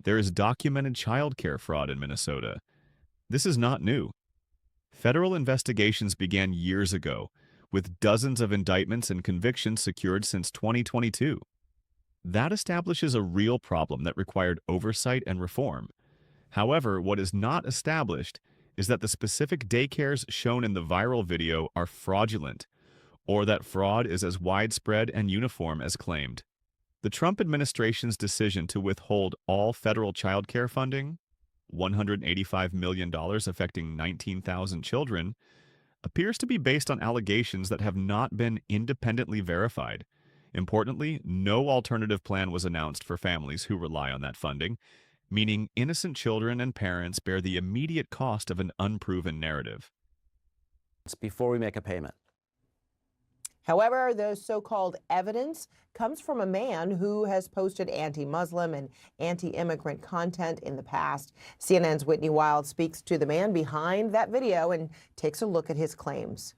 there is documented childcare fraud in Minnesota. This is not new. Federal investigations began years ago, with dozens of indictments and convictions secured since 2022. That establishes a real problem that required oversight and reform. However, what is not established is that the specific daycares shown in the viral video are fraudulent, or that fraud is as widespread and uniform as claimed. The Trump administration's decision to withhold all federal child care funding, $185 million affecting 19,000 children, appears to be based on allegations that have not been independently verified. Importantly, no alternative plan was announced for families who rely on that funding, meaning innocent children and parents bear the immediate cost of an unproven narrative. Before we make a payment. However, the so-called evidence comes from a man who has posted anti-Muslim and anti-immigrant content in the past. CNN's Whitney Wild speaks to the man behind that video and takes a look at his claims.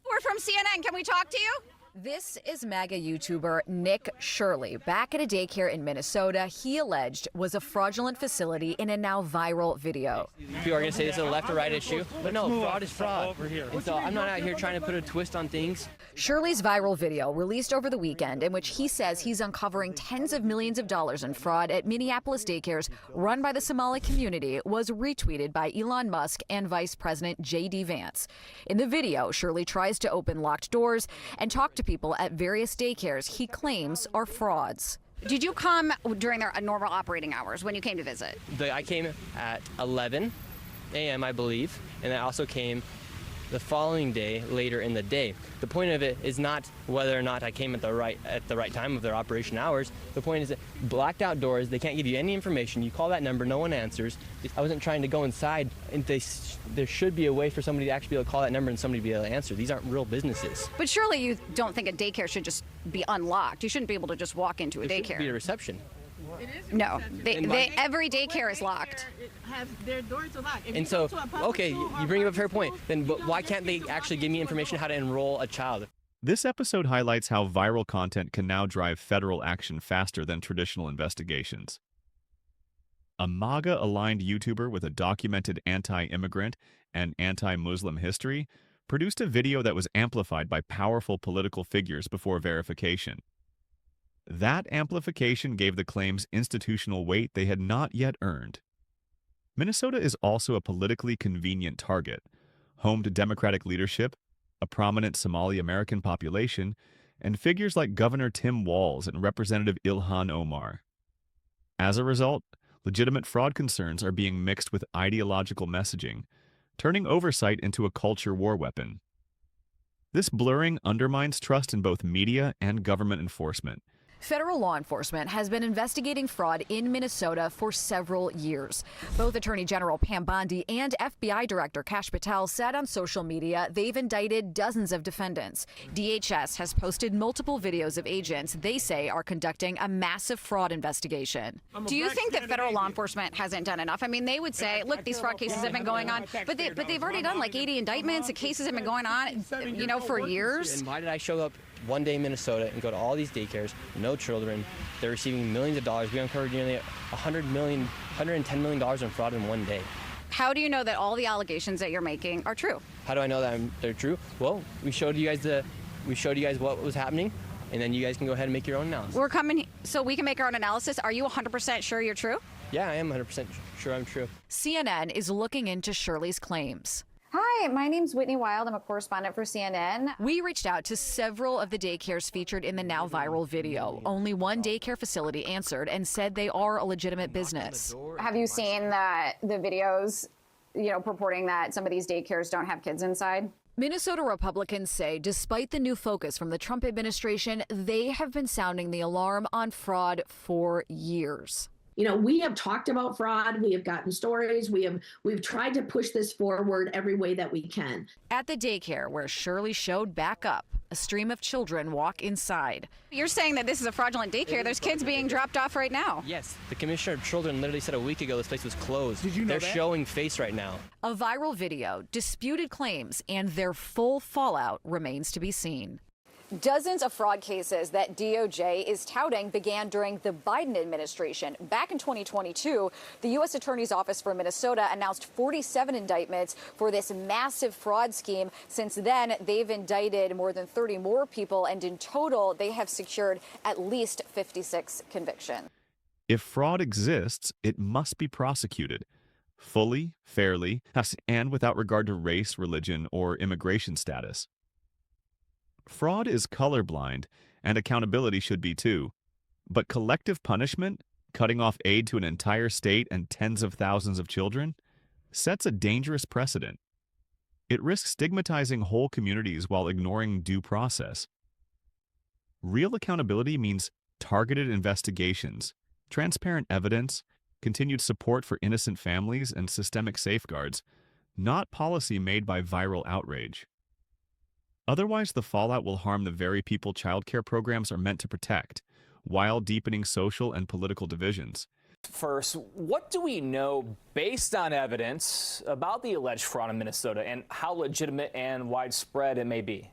We're from CNN. Can we talk to you? This is MAGA YouTuber Nick Shirley. Back at a daycare in Minnesota, he alleged was a fraudulent facility in a now viral video. People are going to say this is a left or right issue, but no, fraud is fraud. And so I'm not out here trying to put a twist on things. Shirley's viral video, released over the weekend, in which he says he's uncovering tens of millions of dollars in fraud at Minneapolis daycares run by the Somali community, was retweeted by Elon Musk and Vice President J.D. Vance. In the video, Shirley tries to open locked doors and talk to people at various daycares he claims are frauds. Did you come during their normal operating hours when you came to visit? I came at 11 a.m., I believe, and I also came the following day later in the day. The point of it is not whether or not I came at the right time of their operation hours. The point is that blacked out doors, they can't give you any information. You call that number, no one answers. I wasn't trying to go inside, and there should be a way for somebody to actually be able to call that number and somebody to be able to answer. These aren't real businesses. But surely you don't think a daycare should just be unlocked. You shouldn't be able to just walk into a There daycare. should be a reception. No, every daycare is locked. Their doors are locked. And so, okay, you bring up a fair point. Then why can't they actually give me information how to enroll a child? This episode highlights how viral content can now drive federal action faster than traditional investigations. A MAGA-aligned YouTuber with a documented anti-immigrant and anti-Muslim history produced a video that was amplified by powerful political figures before verification. That amplification gave the claims institutional weight they had not yet earned. Minnesota is also a politically convenient target, home to Democratic leadership, a prominent Somali American population, and figures like Governor Tim Walz and Representative Ilhan Omar. As a result, legitimate fraud concerns are being mixed with ideological messaging, turning oversight into a culture war weapon. This blurring undermines trust in both media and government enforcement. Federal law enforcement has been investigating fraud in Minnesota for several years. Both Attorney General Pam Bondi and FBI Director Kash Patel said on social media they've indicted dozens of defendants. DHS has posted multiple videos of agents they say are conducting a massive fraud investigation. Do you think that federal law enforcement hasn't done enough? I mean, they would say, look, these fraud cases have been going on, but they've already done like 80 indictments. The cases have been going on, for years. And why did I show up one day in Minnesota and go to all these daycares, no children, they're receiving millions of dollars. We uncovered nearly $110 million in fraud in one day. How do you know that all the allegations that you're making are true? How do I know that they're true? Well, we showed you guys what was happening, and then you guys can go ahead and make your own analysis. We're coming so we can make our own analysis. Are you 100% sure you're true? Yeah, I am 100% sure I'm true. CNN is looking into Shirley's claims. Hi, my name's Whitney Wild. I'm a correspondent for CNN. We reached out to several of the daycares featured in the now viral video. Only one daycare facility answered and said they are a legitimate business. Have you seen the videos, purporting that some of these daycares don't have kids inside? Minnesota Republicans say despite the new focus from the Trump administration, they have been sounding the alarm on fraud for years. We have talked about fraud. We have gotten stories. We've tried to push this forward every way that we can. At the daycare where Shirley showed back up, a stream of children walk inside. You're saying that this is a fraudulent daycare. There's kids being dropped off right now. Yes, the Commissioner of Children literally said a week ago this place was closed. Did you know They're that? showing face right now. A viral video, disputed claims, and their full fallout remains to be seen. Dozens of fraud cases that DOJ is touting began during the Biden administration. Back in 2022, the U.S. Attorney's Office for Minnesota announced 47 indictments for this massive fraud scheme. Since then, they've indicted more than 30 more people, and in total, they have secured at least 56 convictions. If fraud exists, it must be prosecuted fully, fairly, and without regard to race, religion, or immigration status. Fraud is colorblind, and accountability should be too. But collective punishment, cutting off aid to an entire state and tens of thousands of children, sets a dangerous precedent. It risks stigmatizing whole communities while ignoring due process. Real accountability means targeted investigations, transparent evidence, continued support for innocent families, and systemic safeguards, not policy made by viral outrage. Otherwise, the fallout will harm the very people childcare programs are meant to protect, while deepening social and political divisions. First, what do we know based on evidence about the alleged fraud in Minnesota and how legitimate and widespread it may be?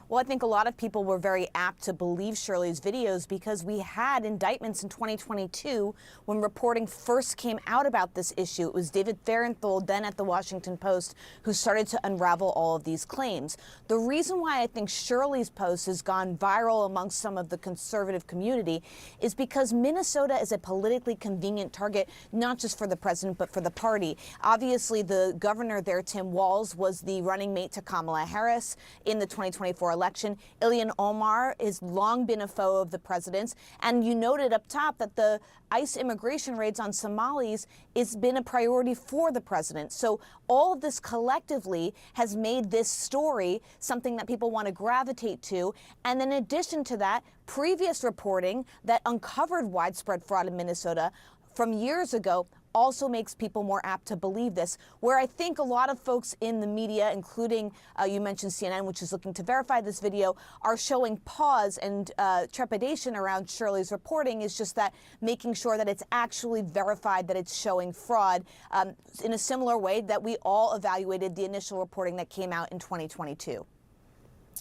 Well, I think a lot of people were very apt to believe Shirley's videos because we had indictments in 2022 when reporting first came out about this issue. It was David Fahrenthold, then at the Washington Post, who started to unravel all of these claims. The reason why I think Shirley's post has gone viral amongst some of the conservative community is because Minnesota is a politically convenient target, not just for the president, but for the party. Obviously, the governor there, Tim Walz, was the running mate to Kamala Harris in the 2024 election. Ilhan Omar has long been a foe of the president's, and you noted up top that the ICE immigration raids on Somalis has been a priority for the president. So all of this collectively has made this story something that people want to gravitate to. And in addition to that, previous reporting that uncovered widespread fraud in Minnesota from years ago also makes people more apt to believe this, where I think a lot of folks in the media, including you mentioned CNN, which is looking to verify this video, are showing pause and trepidation around Shirley's reporting is just that making sure that it's actually verified that it's showing fraud in a similar way that we all evaluated the initial reporting that came out in 2022.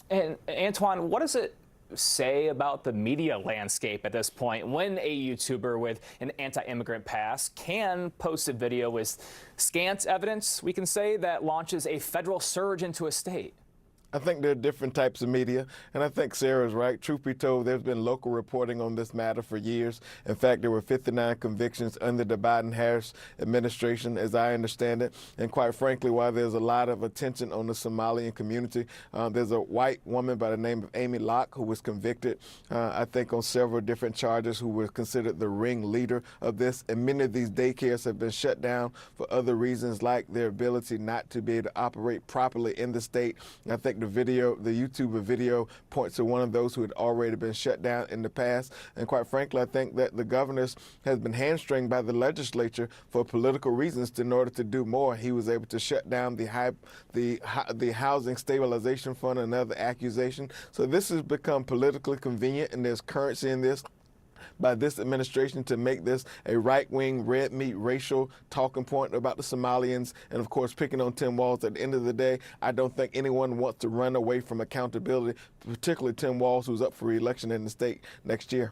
And Antoine, what does it say about the media landscape at this point when a YouTuber with an anti-immigrant past can post a video with scant evidence, we can say, that launches a federal surge into a state? I think there are different types of media, and I think Sarah's right. Truth be told, there's been local reporting on this matter for years. In fact, there were 59 convictions under the Biden-Harris administration, as I understand it. And quite frankly, while there's a lot of attention on the Somalian community, there's a white woman by the name of Amy Locke who was convicted, I think, on several different charges, who was considered the ringleader of this. And many of these daycares have been shut down for other reasons, like their ability not to be able to operate properly in the state. And I think the YouTuber video points to one of those who had already been shut down in the past. And quite frankly, I think that the governor has been hamstringed by the legislature for political reasons in order to do more. He was able to shut down the Housing Stabilization Fund, another accusation. So this has become politically convenient, and there's currency in this by this administration to make this a right-wing, red meat, racial talking point about the Somalians, and of course picking on Tim Walz. At the end of the day, I don't think anyone wants to run away from accountability, particularly Tim Walz, who's up for re-election in the state next year.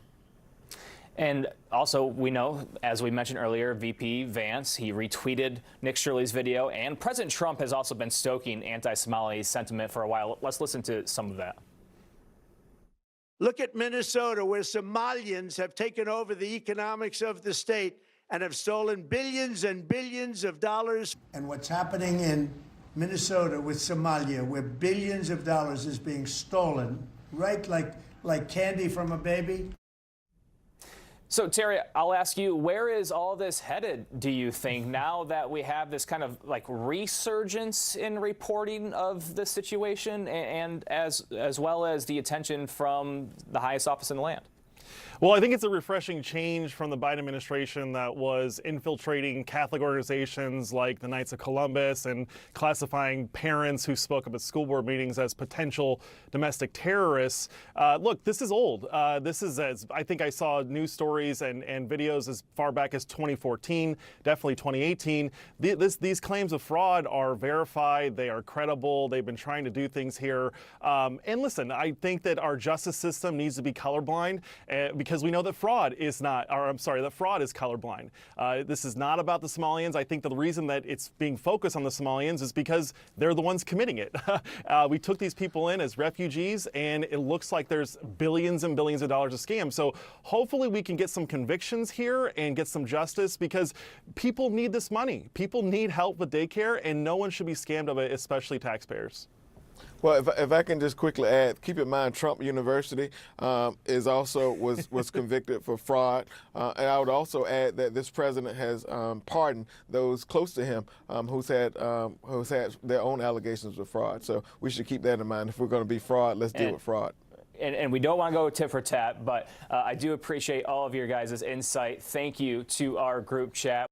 And also, we know, as we mentioned earlier, VP Vance, he retweeted Nick Shirley's video, and President Trump has also been stoking anti-Somali sentiment for a while. Let's listen to some of that. Look at Minnesota, where Somalians have taken over the economics of the state and have stolen billions and billions of dollars. And what's happening in Minnesota with Somalia, where billions of dollars is being stolen, right, like candy from a baby. So, Terry, I'll ask you, where is all this headed, do you think, now that we have this kind of like resurgence in reporting of the situation, and as well as the attention from the highest office in the land? Well, I think it's a refreshing change from the Biden administration that was infiltrating Catholic organizations like the Knights of Columbus and classifying parents who spoke up at school board meetings as potential domestic terrorists. Look, this is old. This is, I think I saw news stories and videos as far back as 2014, definitely 2018. These claims of fraud are verified. They are credible. They've been trying to do things here. And listen, I think that our justice system needs to be colorblind. Because we know that fraud is not, or I'm sorry, that fraud is colorblind. This is not about the Somalians. I think that the reason that it's being focused on the Somalians is because they're the ones committing it. We took these people in as refugees, and it looks like there's billions and billions of dollars of scams. So hopefully we can get some convictions here and get some justice, because people need this money. People need help with daycare, and no one should be scammed of it, especially taxpayers. Well, if I can just quickly add, keep in mind Trump University was convicted for fraud, and I would also add that this president has pardoned those close to him who's had their own allegations of fraud. So we should keep that in mind. If we're going to be fraud, let's deal with fraud. And we don't want to go tit for tat, but I do appreciate all of your guys' insight. Thank you to our group chat.